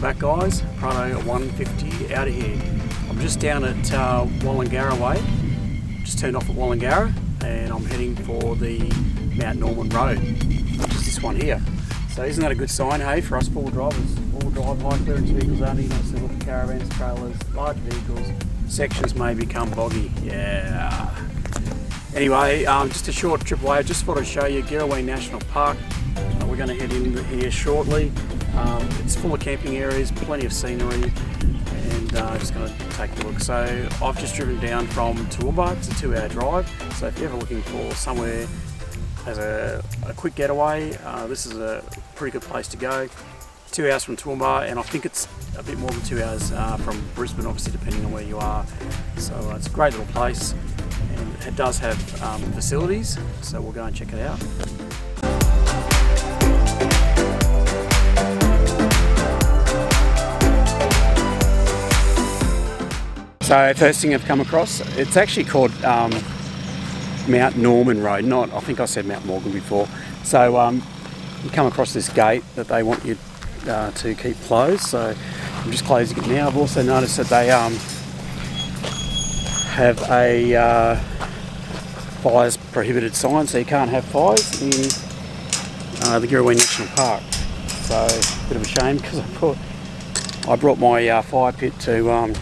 back, guys. Prado 150 out of here. I'm just down at Wallangarra Way. Just turned off at Wallangarra and I'm heading for the Mount Norman Road, which is this one here. So isn't that a good sign, hey, for us four drivers? Four-wheel drive, high clearance vehicles only, not single caravans, trailers, large vehicles. Sections may become boggy, yeah. Anyway, just a short trip away. I just thought I'd show you Girrawheen National Park. We're going to head in here shortly. It's full of camping areas, plenty of scenery, and just going to take a look. So I've just driven down from Toowoomba. It's a 2-hour drive. So if you're ever looking for somewhere as a quick getaway, this is a pretty good place to go. 2 hours from Toowoomba, and I think it's a bit more than 2 hours from Brisbane, obviously depending on where you are. So it's a great little place, and it does have facilities, so we'll go and check it out. So first thing I've come across, it's actually called Mount Norman Road, I think I said Mount Morgan before. So you come across this gate that they want you to keep closed, so I'm just closing it now. I've also noticed that they have a fires prohibited sign, so you can't have fires in the Girrawheen National Park. So a bit of a shame, because I brought my fire pit to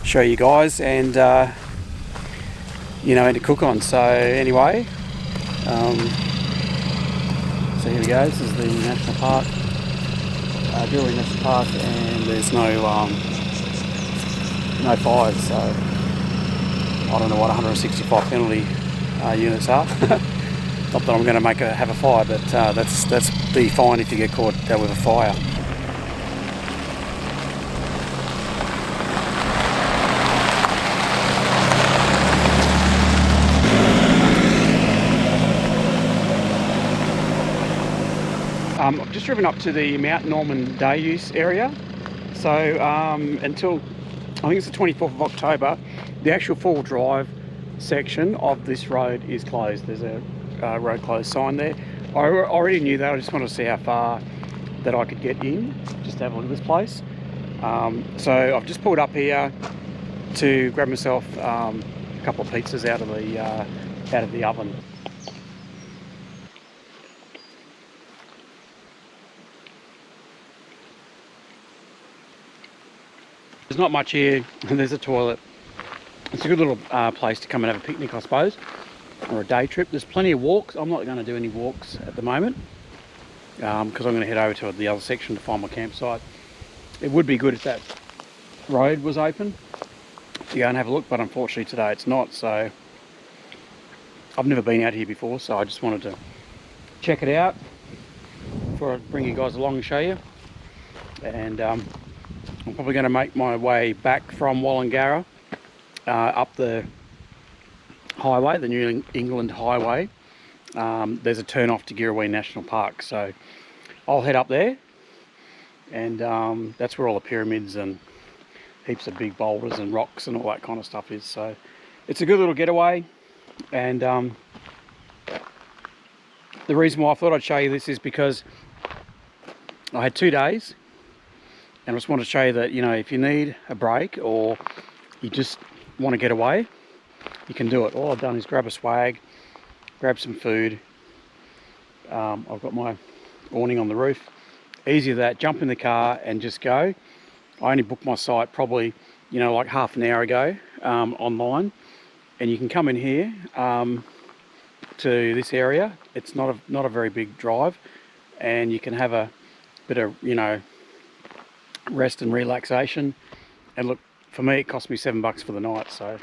show you guys and and to cook on. So anyway, so here we go. This is the national park, Girrawheen National Park, and there's no fires. So I don't know what 165 penalty units are. Not that I'm going to have a fire, but that's the fine if you get caught with a fire. I've just driven up to the Mount Norman day use area. So until I think it's the 24th of October, the actual four-wheel drive section of this road is closed. There's a road closed sign there. I already knew that. I just wanted to see how far that I could get in, just to have a look at this place. So I've just pulled up here to grab myself a couple of pizzas out of the oven. There's not much here, and there's a toilet. It's a good little place to come and have a picnic, I suppose, or a day trip. There's plenty of walks. I'm not going to do any walks at the moment because I'm going to head over to the other section to find my campsite. It would be good if that road was open to go and have a look, but unfortunately today it's not. So I've never been out here before, so I just wanted to check it out before I bring you guys along and show you. And I'm probably going to make my way back from Wallangarra up the highway, the New England Highway. There's a turn off to Girrawheen National Park, so I'll head up there, and that's where all the pyramids and heaps of big boulders and rocks and all that kind of stuff is. So it's a good little getaway, and the reason why I thought I'd show you this is because I had 2 days. And I just want to show you that, if you need a break or you just want to get away, you can do it. All I've done is grab a swag, grab some food. I've got my awning on the roof. Easy as that, jump in the car and just go. I only booked my site probably, like half an hour ago online. And you can come in here to this area. It's not a very big drive. And you can have a bit of, rest and relaxation. And look, for me it cost me $7 for the night, so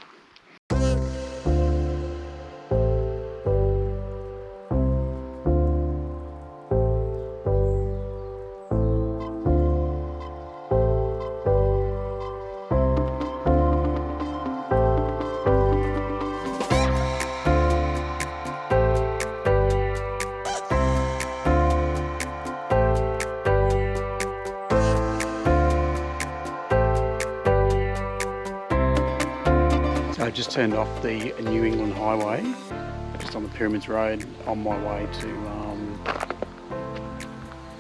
I just turned off the New England Highway, just on the Pyramids Road, on my way to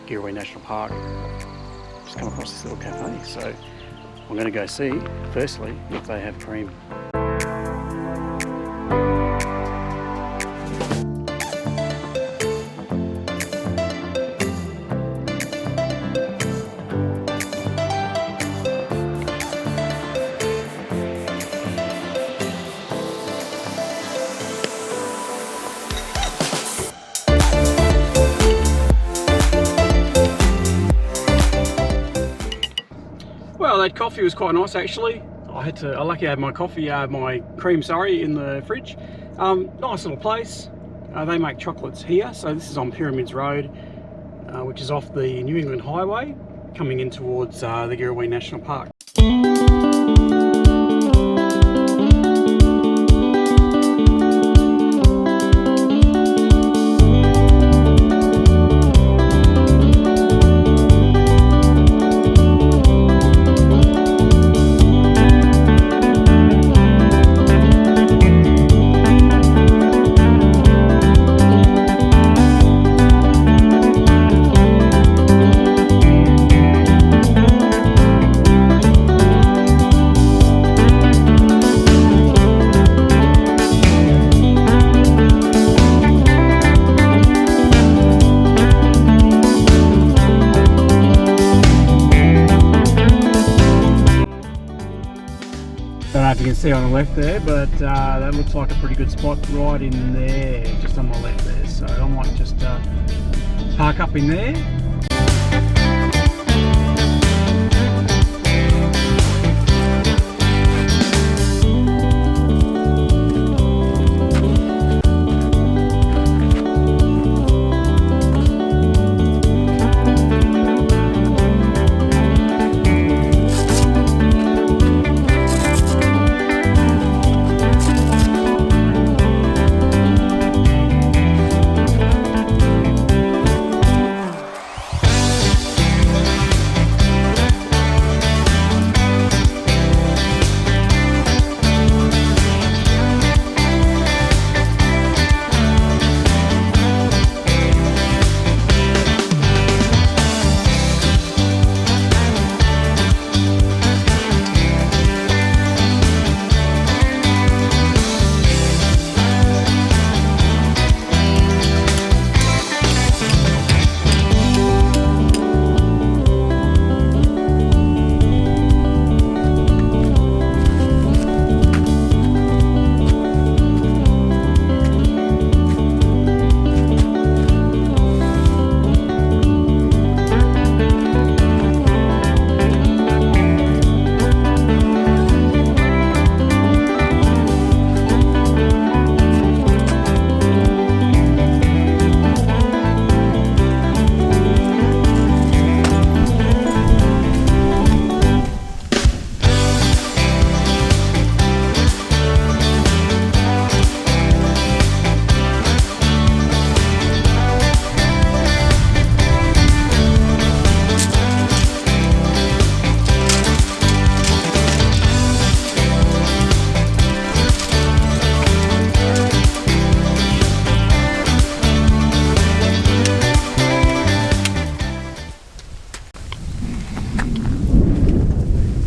Girrawheen National Park. just come across this little cafe, so I'm going to go see, firstly, if they have cream. Well, that coffee was quite nice actually. I lucky I had my coffee, my cream, sorry, in the fridge. Nice little place. They make chocolates here. So this is on Pyramids Road, which is off the New England Highway, coming in towards the Girrawheen National Park. I don't know if you can see on the left there, but that looks like a pretty good spot right in there, just on my left there. So I might just park up in there.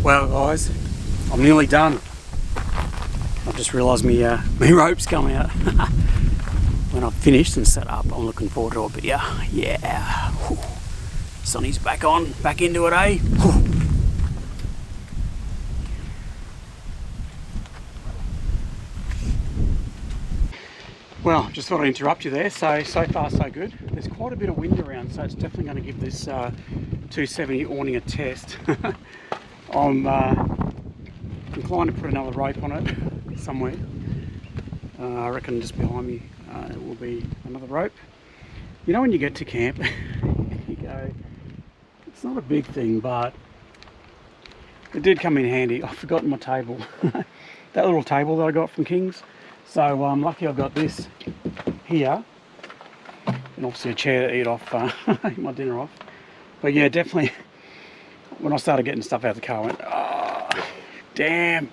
Well guys, I'm nearly done. I've just realised my rope's come out. When I've finished and set up, I'm looking forward to it, but yeah. Whew. Sonny's back on, back into it, eh? Whew. Well, just thought I'd interrupt you there. So far so good. There's quite a bit of wind around, so it's definitely going to give this 270 awning a test. I'm inclined to put another rope on it somewhere. I reckon just behind me it will be another rope. You know when you get to camp, you go, it's not a big thing, but it did come in handy. I've forgotten my table. That little table that I got from King's. So I'm lucky I've got this here, and obviously a chair to eat off, eat my dinner off. But yeah, definitely, when I started getting stuff out of the car, I went, oh, damn,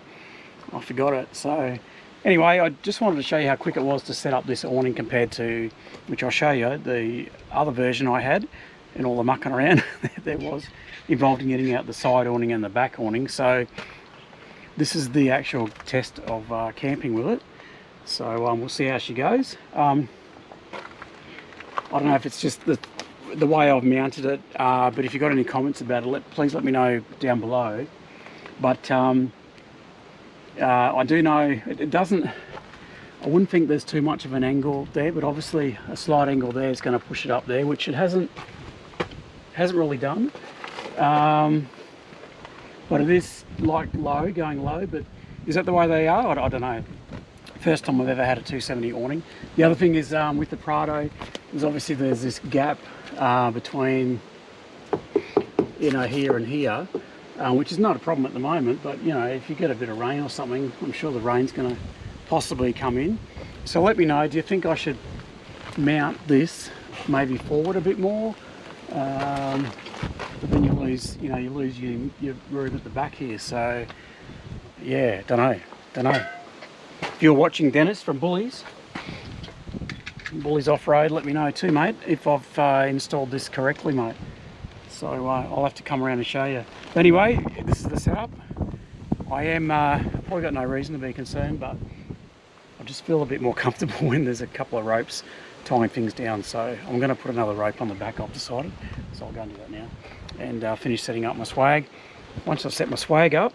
I forgot it. So anyway, I just wanted to show you how quick it was to set up this awning compared to, which I'll show you, the other version I had. and all the mucking around there was involved in getting out the side awning and the back awning. So this is the actual test of camping with it. So we'll see how she goes. I don't know if it's just the way I've mounted it, but if you've got any comments about it, please let me know down below. But I do know it doesn't, I wouldn't think there's too much of an angle there, but obviously a slight angle there is going to push it up there, which it hasn't really done. But it is like low, going low, but is that the way they are? I don't know. First time I've ever had a 270 awning. The other thing is with the Prado, is obviously there's this gap between, you know, here and here, which is not a problem at the moment, but you know, if you get a bit of rain or something, I'm sure the rain's going to possibly come in. So let me know, do you think I should mount this maybe forward a bit more? But then you lose your room at the back here. So yeah, don't know. If you're watching, Dennis from Bullies Off-Road, let me know too, mate, if I've installed this correctly, mate. So I'll have to come around and show you. But anyway, this is the setup. I am probably got no reason to be concerned, but I just feel a bit more comfortable when there's a couple of ropes tying things down. So I'm going to put another rope on the back, I've decided. So I'll go and do that now and finish setting up my swag. Once I've set my swag up,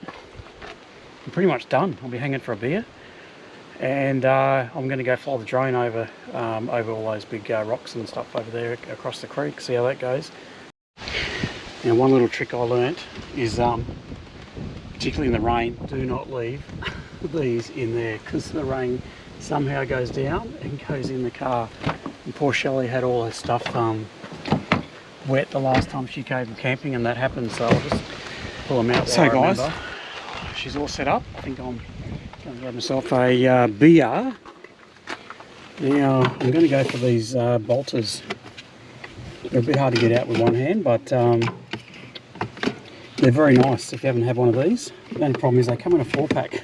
I'm pretty much done. I'll be hanging for a beer, and I'm going to go fly the drone over all those big rocks and stuff over there across the creek, see how that goes. Now, one little trick I learnt is, particularly in the rain, do not leave these in there, because the rain somehow goes down and goes in the car. And poor Shelley had all her stuff wet the last time she came camping, and that happened, so I'll just pull them out. So guys, she's all set up. I think I'm going to grab myself a beer. Now I'm going to go for these bolters. They're a bit hard to get out with one hand, but they're very nice if you haven't had one of these. The only problem is they come in a 4-pack.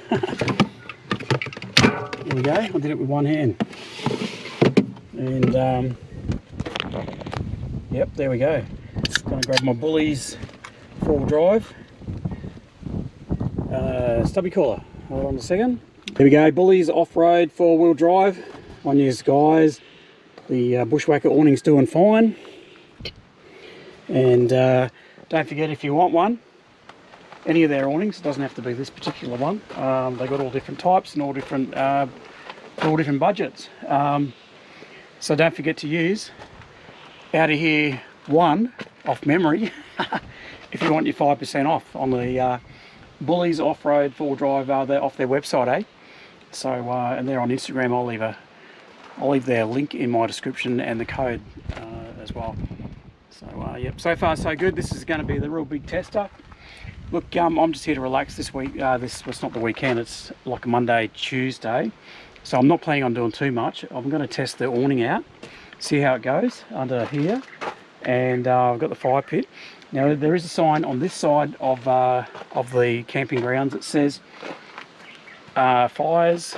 There we go, I did it with one hand. And yep, there we go. Going to grab my Bullies 4-wheel drive stubby cooler. Hold on a second. There we go, Bullies off-road 4-wheel drive. One year's guys. The Bushwhacker awning's doing fine. And don't forget, if you want one, any of their awnings, it doesn't have to be this particular one. They've got all different types and all different budgets. So don't forget to use out of here one off memory if you want your 5% off on the Bullies off-road 4-wheel drive. They're off their website, eh? So and they're on Instagram. I'll leave their link in my description and the code as well. So yep, so far so good. This is going to be the real big tester. Look, I'm just here to relax this week. This was not the weekend, it's like a Monday, Tuesday. So I'm not planning on doing too much. I'm going to test the awning out, see how it goes under here. And I've got the fire pit. Now there is a sign on this side of the camping grounds that says fires.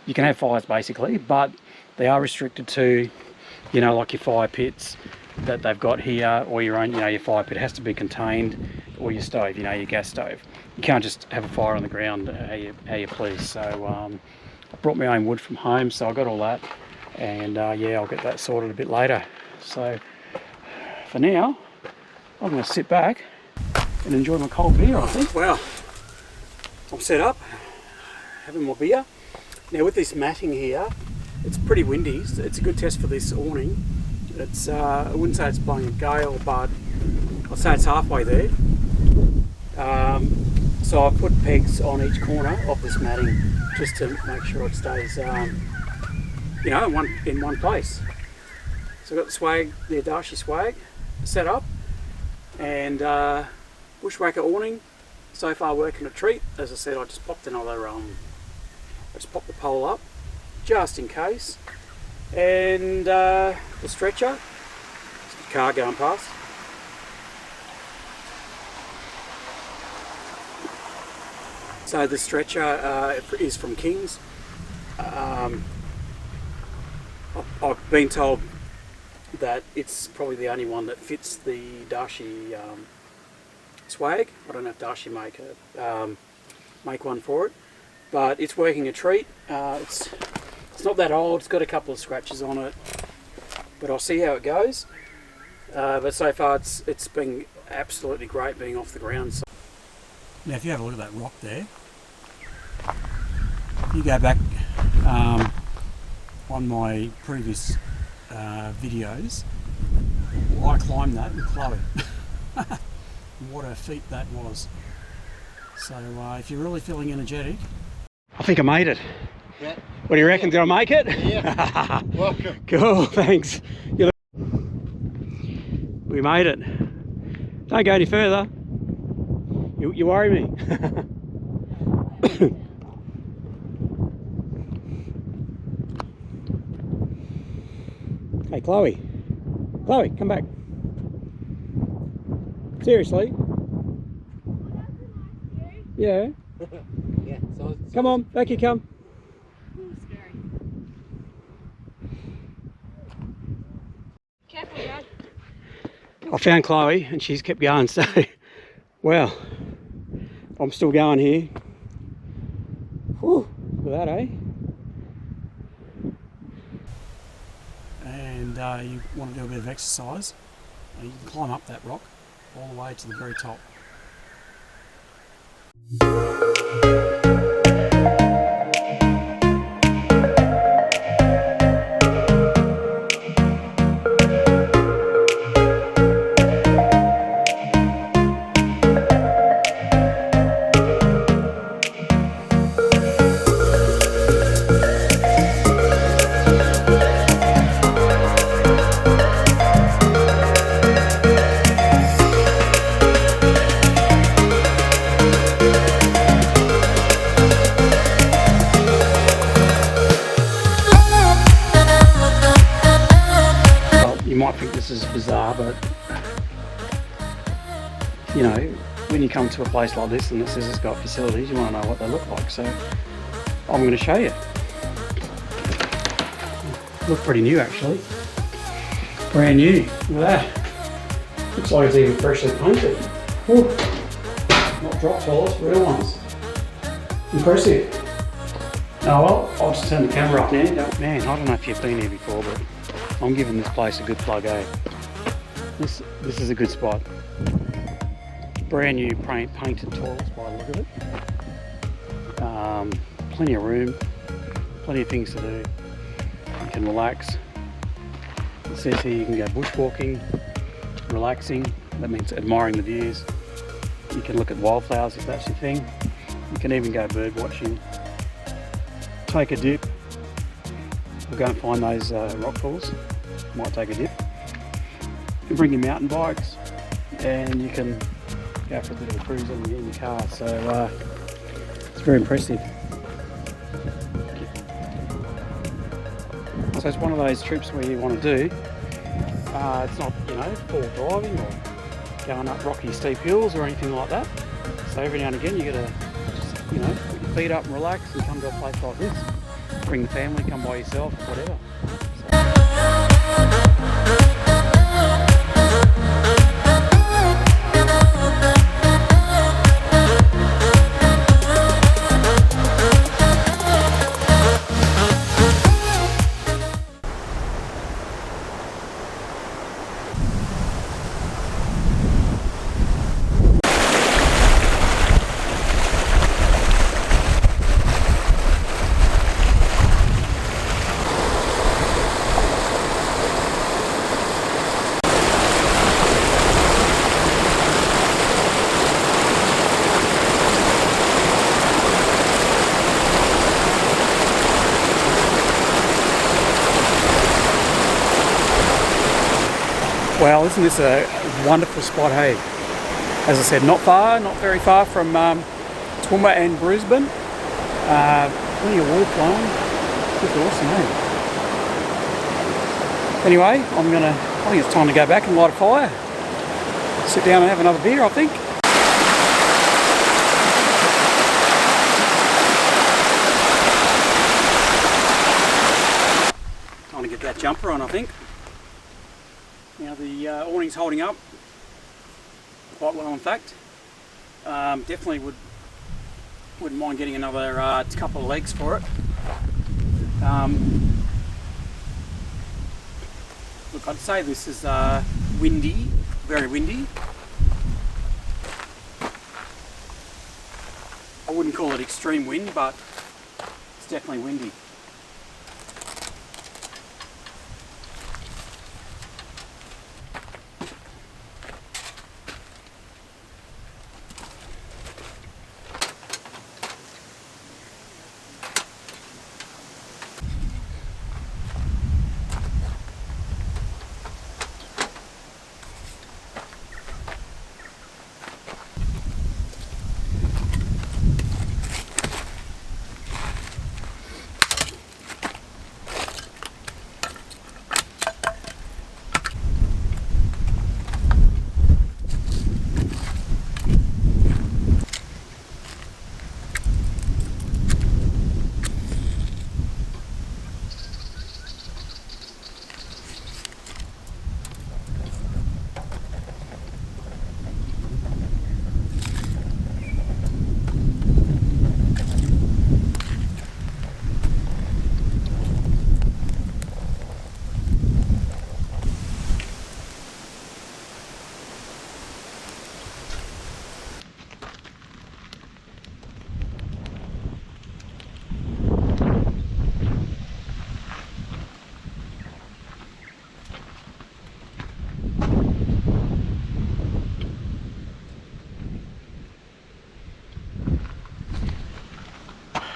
You can have fires basically, but they are restricted to, you know, like your fire pits that they've got here, or your own, you know, your fire pit has to be contained, or your stove, you know, your gas stove. You can't just have a fire on the ground how you please. So I brought my own wood from home, so I got all that, and yeah, I'll get that sorted a bit later. So for now, I'm going to sit back and enjoy my cold beer, I think. Well, I'm set up, having my beer. Now with this matting here, it's pretty windy. It's a good test for this awning. It's I wouldn't say it's blowing a gale, but I'll say it's halfway there. So I've put pegs on each corner of this matting just to make sure it stays, you know, in one place. So I've got the swag, the Adachi swag set up, and Bushwhacker awning so far working a treat. As I said, I just popped another I just popped the pole up just in case, and the stretcher, just a car going past. So the stretcher is from King's. I've been told that it's probably the only one that fits the Darshi swag. I don't know if Darshi make one for it, but it's working a treat. It's not that old. It's got a couple of scratches on it, but I'll see how it goes. But so far it's been absolutely great being off the ground. So now if you have a look at that rock there, if you go back on my previous videos, I climbed that with Chloe. What a feat that was. So if you're really feeling energetic, I think I made it. Yeah. What do you reckon? Did I make it? Yeah. Welcome. Cool, thanks. We made it. Don't go any further. You worry me. Hey, Chloe. Chloe, come back. Seriously? Yeah. Yeah. So come on, back you come. Scary. Careful, Dad. I found Chloe and she's kept going, so well, I'm still going here. Whew, look at that, eh? And you want to do a bit of exercise, you can climb up that rock all the way to the very top. You might think this is bizarre, but you know, when you come to a place like this and it says it's got facilities, you want to know what they look like, so I'm going to show you. Look pretty new actually. Brand new. Look at that. Looks like it's even freshly painted. Whew. Not drop tiles, real ones. Impressive. Oh well, I'll just turn the camera up now. Man, I don't know if you've been here before, but I'm giving this place a good plug, eh? This is a good spot. Brand new painted toilets by the look of it. Plenty of room, plenty of things to do. You can relax. It says here you can go bushwalking, relaxing. That means admiring the views. You can look at wildflowers if that's your thing. You can even go bird watching. Take a dip. We'll go and find those rock pools. Might take a dip. You can bring your mountain bikes and you can go for a bit of a cruise in your car. So it's very impressive. So it's one of those trips where you want to do. It's not, you know, full driving or going up rocky steep hills or anything like that. So every now and again you got to just, you know, put your feet up and relax and come to a place like this. Bring the family, come by yourself, whatever. Well, isn't this a wonderful spot, hey? As I said, not very far from Toowoomba and Brisbane. Plenty of water flowing. Just awesome, hey? Anyway, I think it's time to go back and light a fire. Sit down and have another beer, I think. Time to get that jumper on, I think. Now the awning's holding up quite well, in fact. Definitely wouldn't mind getting another couple of legs for it. Look, I'd say this is windy, very windy. I wouldn't call it extreme wind, but it's definitely windy.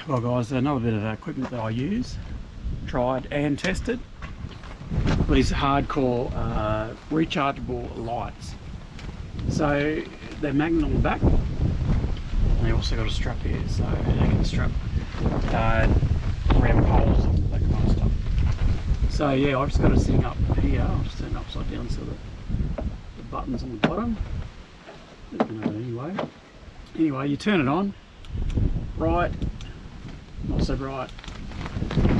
Well guys, another bit of equipment that I use, tried and tested. These hardcore rechargeable lights. So they're magnet on the back. And they also got a strap here, so they can strap around poles and that kind of stuff. So yeah, I've just got it sitting up here. I'll just turn it upside down so that the button's on the bottom. Anyway, you turn it on, bright, not so bright,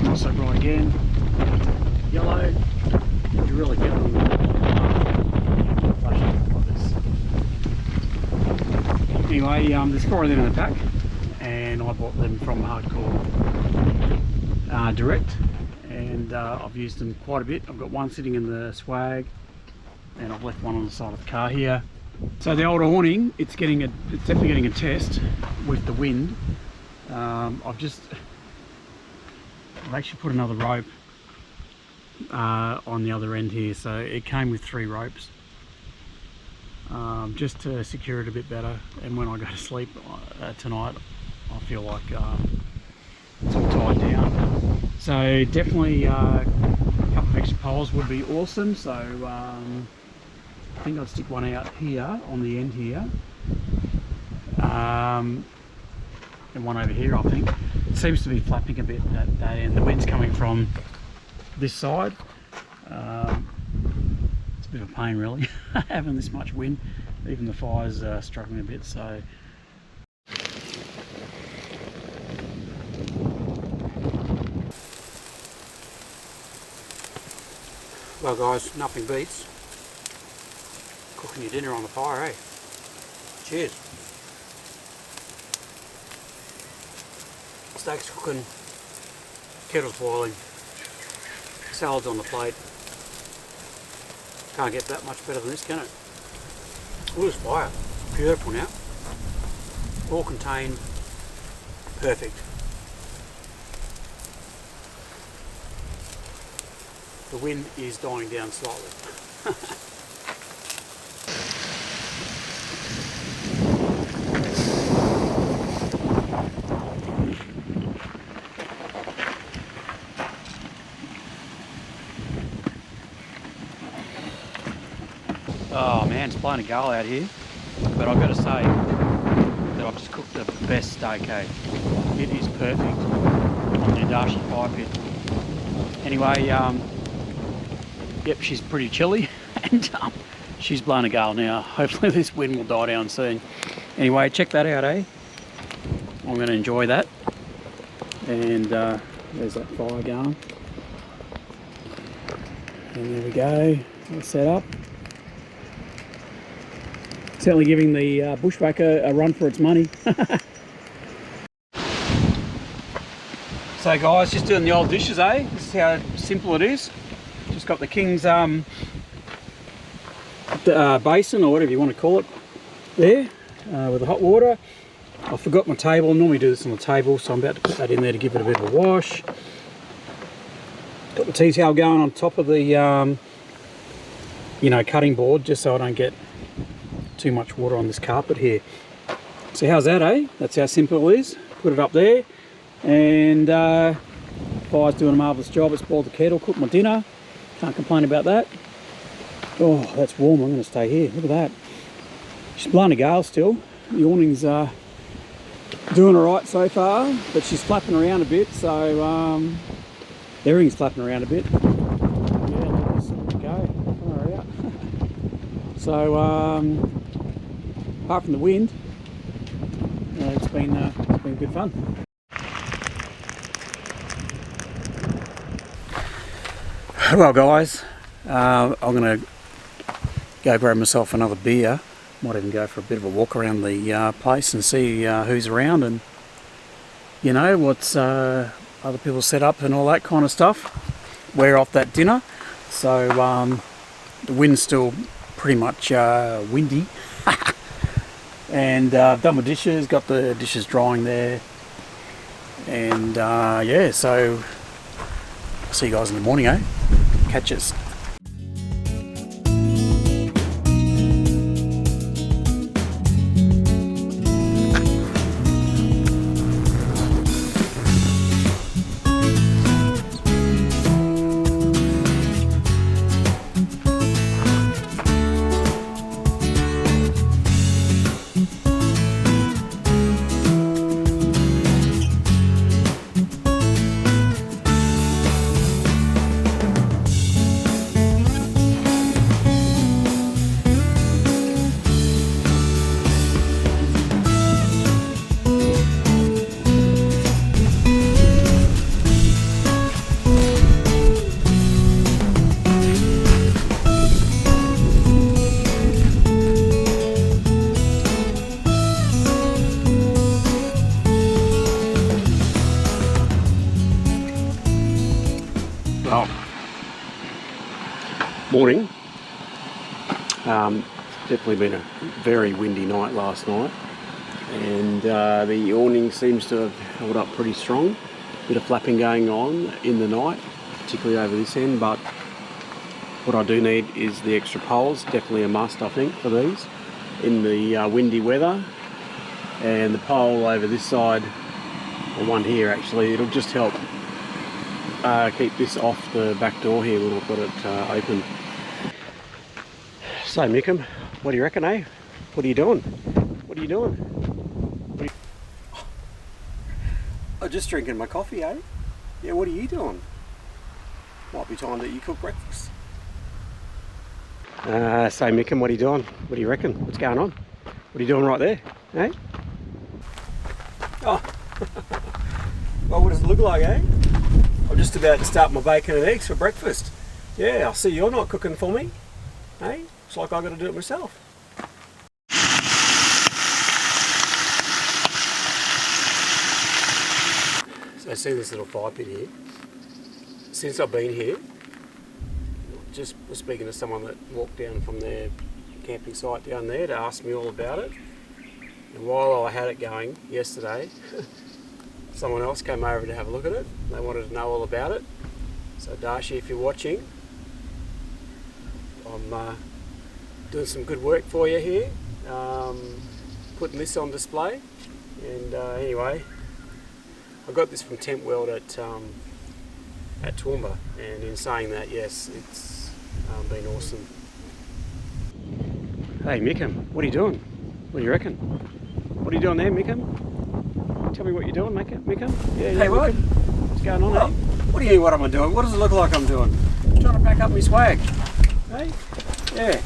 not so bright again, yellow. You really get them flashing like this. Anyway, there's 4 of them in the pack, and I bought them from Hardcore Direct, and I've used them quite a bit. I've got one sitting in the swag, and I've left one on the side of the car here. So the old awning, it's definitely getting a test with the wind. I've actually put another rope on the other end here, so it came with 3 ropes just to secure it a bit better, and when I go to sleep tonight I feel like it's all tied down. So definitely a couple of extra poles would be awesome. So I think I'd stick one out here on the end here, and one over here. I think it seems to be flapping a bit at that end. The wind's coming from this side. It's a bit of a pain really having this much wind. Even the fire's struggling a bit. So well guys, nothing beats cooking your dinner on the fire, eh? Cheers. Steak's cooking, kettle's boiling, salad's on the plate. Can't get that much better than this, can it? Look at this fire, beautiful now. All contained, perfect. The wind is dying down slightly. Oh man, it's blowing a gale out here, but I've got to say that I've just cooked the best steak, eh? It is perfect on the Adashi fire pit. Anyway, yep, she's pretty chilly and she's blowing a gale now. Hopefully this wind will die down soon. Anyway, check that out, eh? I'm going to enjoy that. And there's that fire going. And there we go. set up. Certainly giving the bushwhacker a run for its money. So guys, just doing the old dishes, eh? This is how simple it is. Just got the King's basin, or whatever you want to call it, there, with the hot water. I forgot my table. I normally do this on the table, so I'm about to put that in there to give it a bit of a wash. Got the tea towel going on top of the, you know, cutting board, just so I don't get too much water on this carpet here. So how's that, eh? That's how simple it is. Put it up there, and fire's doing a marvellous job. It's boiled the kettle, cooked my dinner. Can't complain about that. Oh, that's warm. I'm going to stay here. Look at that. She's blowing a gale still. The awning's doing alright so far, but she's flapping around a bit, so everything's flapping around a bit. Yeah, let this go. Far out. So, apart from the wind, it's been good fun. Well guys, I'm going to go grab myself another beer. Might even go for a bit of a walk around the place and see who's around, and you know what's other people set up and all that kind of stuff. We're off that dinner, so the wind's still pretty much windy. And I've done my dishes, got the dishes drying there, and yeah, so I'll see you guys in the morning, eh? Catch us. Morning. Definitely been a very windy night last night, and the awning seems to have held up pretty strong. Bit of flapping going on in the night, particularly over this end, but what I do need is the extra poles. Definitely a must, I think, for these in the windy weather. And the pole over this side, or one here actually, it'll just help keep this off the back door here when I've got it open. So Mickham, what do you reckon, eh? What are you doing? What are you doing? I'm just drinking my coffee, eh? Yeah, what are you doing? Might be time that you cook breakfast. So Mickham, what are you doing? What do you reckon? What's going on? What are you doing right there, eh? Oh, well, what does it look like, eh? I'm just about to start my bacon and eggs for breakfast. Yeah, I see you're not cooking for me, eh? It's like I've got to do it myself. So I see this little fire pit here. Since I've been here, just was speaking to someone that walked down from their camping site down there to ask me all about it. And while I had it going yesterday, someone else came over to have a look at it. They wanted to know all about it. So Darshi, if you're watching, I'm doing some good work for you here, putting this on display. And anyway, I got this from Tent World at Toowoomba, and in saying that, yes, it's been awesome. Hey Mickham, what are you doing? What do you reckon? What are you doing there, Mickham? Tell me what you're doing, Mickham. Yeah, hey, what? Mickham. What's going on, eh? What do you mean, what am I doing? What does it look like I'm doing? I'm trying to pack up my swag. Hey? Yeah.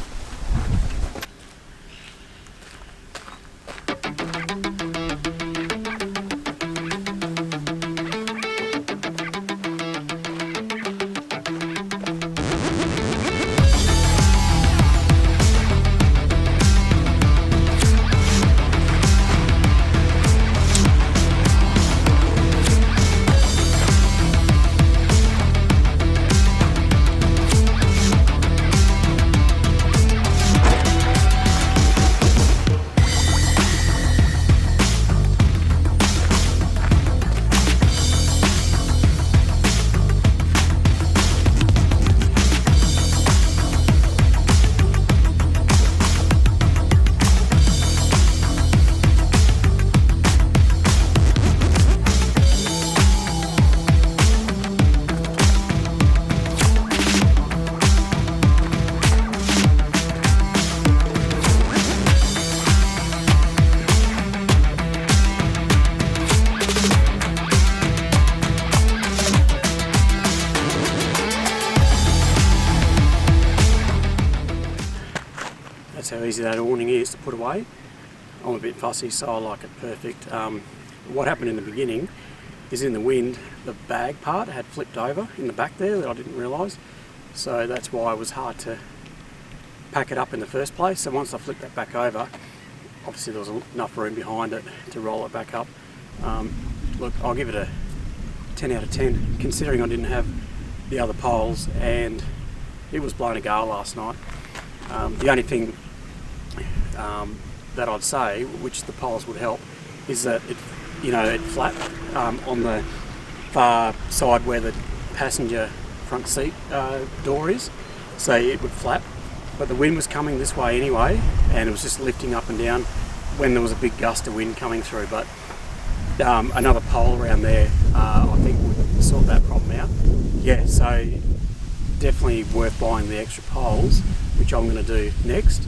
That's how easy that awning is to put away. I'm a bit fussy, so I like it perfect. What happened in the beginning is in the wind, the bag part had flipped over in the back there that I didn't realise. So that's why it was hard to pack it up in the first place. So once I flipped that back over, obviously there was enough room behind it to roll it back up. Look, I'll give it a 10 out of 10, considering I didn't have the other poles and it was blowing a gale last night. The only thing that I'd say, which the poles would help, is that it flapped on the far side where the passenger front seat door is, so it would flap. But the wind was coming this way anyway, and it was just lifting up and down when there was a big gust of wind coming through. But another pole around there, I think, would sort that problem out. Yeah, so definitely worth buying the extra poles, which I'm going to do next.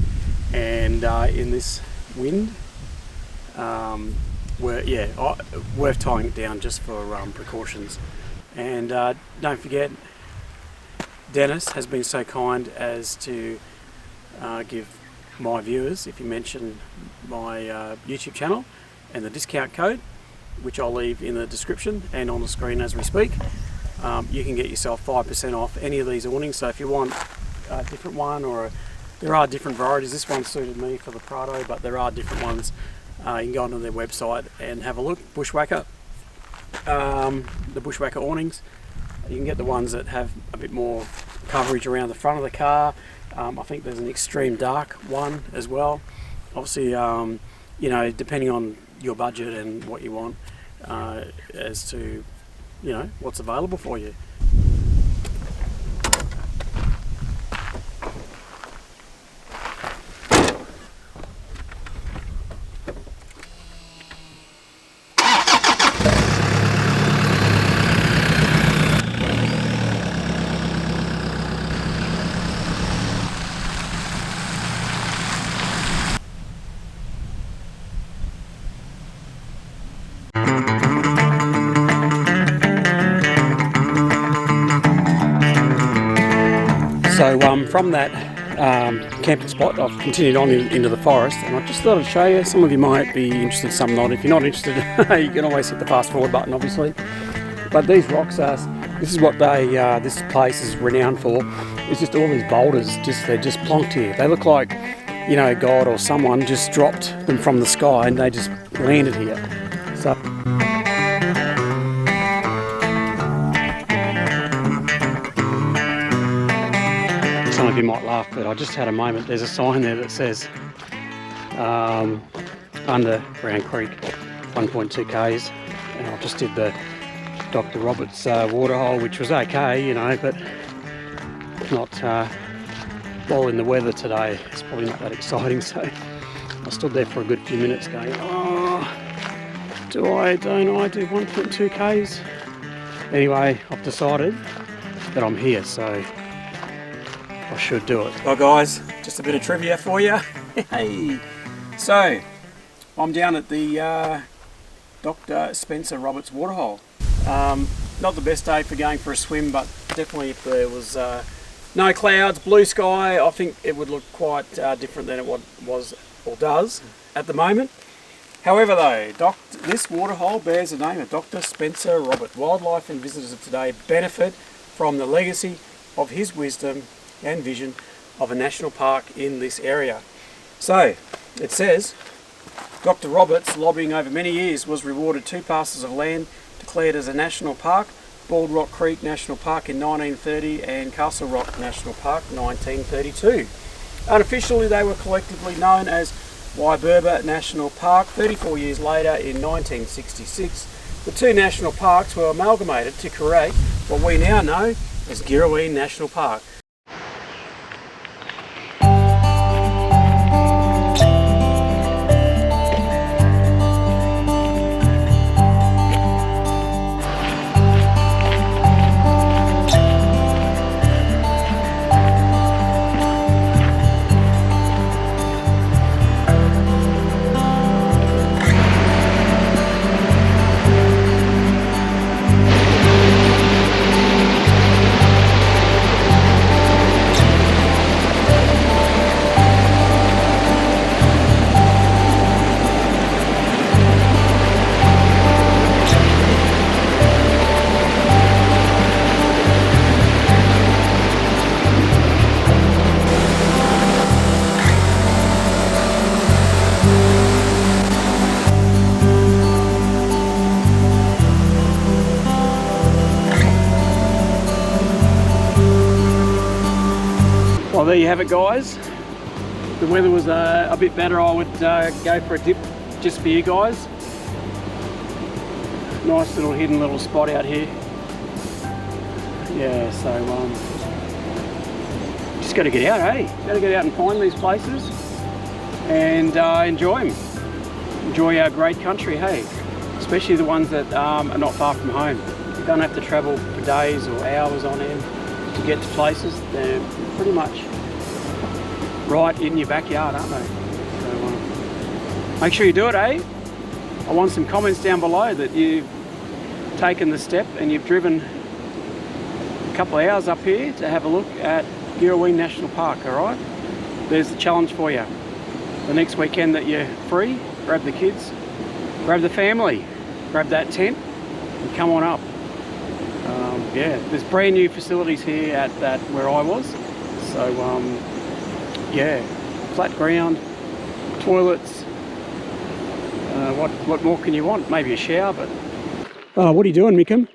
And in this wind, worth tying it down just for precautions. And don't forget, Dennis has been so kind as to give my viewers, if you mention my YouTube channel and the discount code, which I'll leave in the description and on the screen as we speak, you can get yourself 5% off any of these awnings. So if you want a different one, there are different varieties. This one suited me for the Prado, but there are different ones. You can go onto their website and have a look. Bushwhacker, the Bushwhacker awnings. You can get the ones that have a bit more coverage around the front of the car. I think there's an extreme dark one as well. Obviously, depending on your budget and what you want, as to what's available for you. So from that camping spot, I've continued on into the forest, and I just thought I'd show you. Some of you might be interested, some not. If you're not interested, you can always hit the fast forward button, obviously. But these rocks are, this is what this place is renowned for. It's just all these boulders, they're just plonked here. They look like, God or someone just dropped them from the sky and they just landed here. So. Some of you might laugh, but I just had a moment. There's a sign there that says Underground Creek 1.2 k's, and I just did the Dr. Roberts Waterhole, which was okay, but not in the weather today. It's probably not that exciting, so I stood there for a good few minutes going, don't I do 1.2 k's? Anyway, I've decided that I'm here, so I should do it. Well guys, just a bit of trivia for you. Hey, so I'm down at the Dr. Spencer Roberts Waterhole. Not the best day for going for a swim, but definitely if there was no clouds, blue sky, I think it would look quite different than it was or does at the moment. However though, this waterhole bears the name of Dr. Spencer Roberts. Wildlife and visitors of today benefit from the legacy of his wisdom and vision of a national park in this area. So it says, Dr. Roberts, lobbying over many years, was rewarded 2 parcels of land declared as a national park, Bald Rock Creek National Park in 1930 and Castle Rock National Park 1932. Unofficially they were collectively known as Wiberba National Park. 34 years later, in 1966, the 2 national parks were amalgamated to create what we now know as Girrawheen National Park. Well, there you have it, guys. If the weather was a bit better, I would go for a dip just for you guys. Nice little hidden little spot out here. Yeah, so just got to get out, hey? Got to get out and find these places and enjoy them. Enjoy our great country, hey? Especially the ones that are not far from home. You don't have to travel for days or hours on end to get to places. They're pretty much right in your backyard, aren't they? So make sure you do it, eh? I want some comments down below that you've taken the step and you've driven a couple of hours up here to have a look at Girrawheen National Park, alright? There's the challenge for you. The next weekend that you're free, grab the kids, grab the family, grab that tent and come on up. Yeah, there's brand new facilities here at that where I was. So yeah, flat ground, toilets. What more can you want? Maybe a shower, but... Oh, what are you doing, Mickham?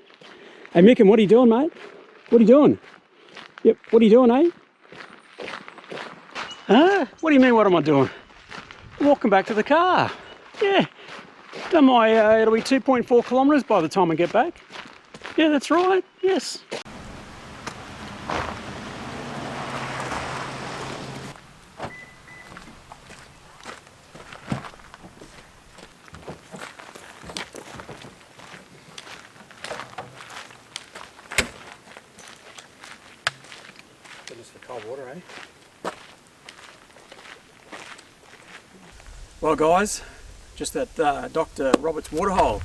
Hey, Mickham, what are you doing, mate? What are you doing? Yep, what are you doing, eh? Huh? What do you mean, what am I doing? I'm walking back to the car. Yeah, done my, it'll be 2.4 kilometres by the time I get back. Yeah, that's right, yes. Goodness for cold water, eh? Well, guys, just at Dr. Roberts Waterhole.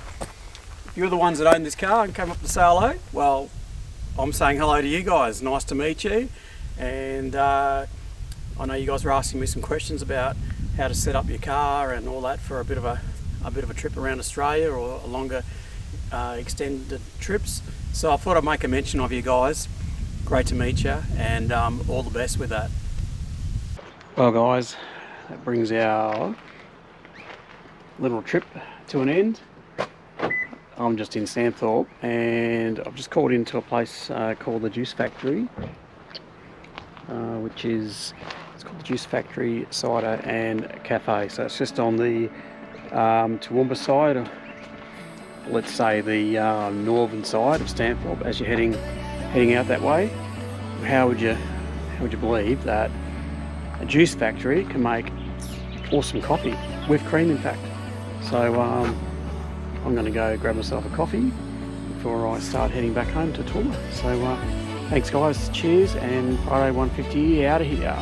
If you're the ones that own this car and came up to say hello, well, I'm saying hello to you guys. Nice to meet you. And I know you guys were asking me some questions about how to set up your car and all that for a bit of a trip around Australia or a longer extended trips. So I thought I'd make a mention of you guys. Great to meet you, and all the best with that. Well, guys, that brings our little trip to an end. I'm just in Samthorpe and I've just called into a place called the Juice Factory, which is, it's called the Juice Factory Cider and Cafe. So it's just on the Toowoomba side, let's say the northern side of Samthorpe as you're heading out that way. How would you believe that a juice factory can make awesome coffee with cream, in fact? So I'm going to go grab myself a coffee before I start heading back home to Toowoomba. So thanks guys, cheers, and Friday 150 out of here.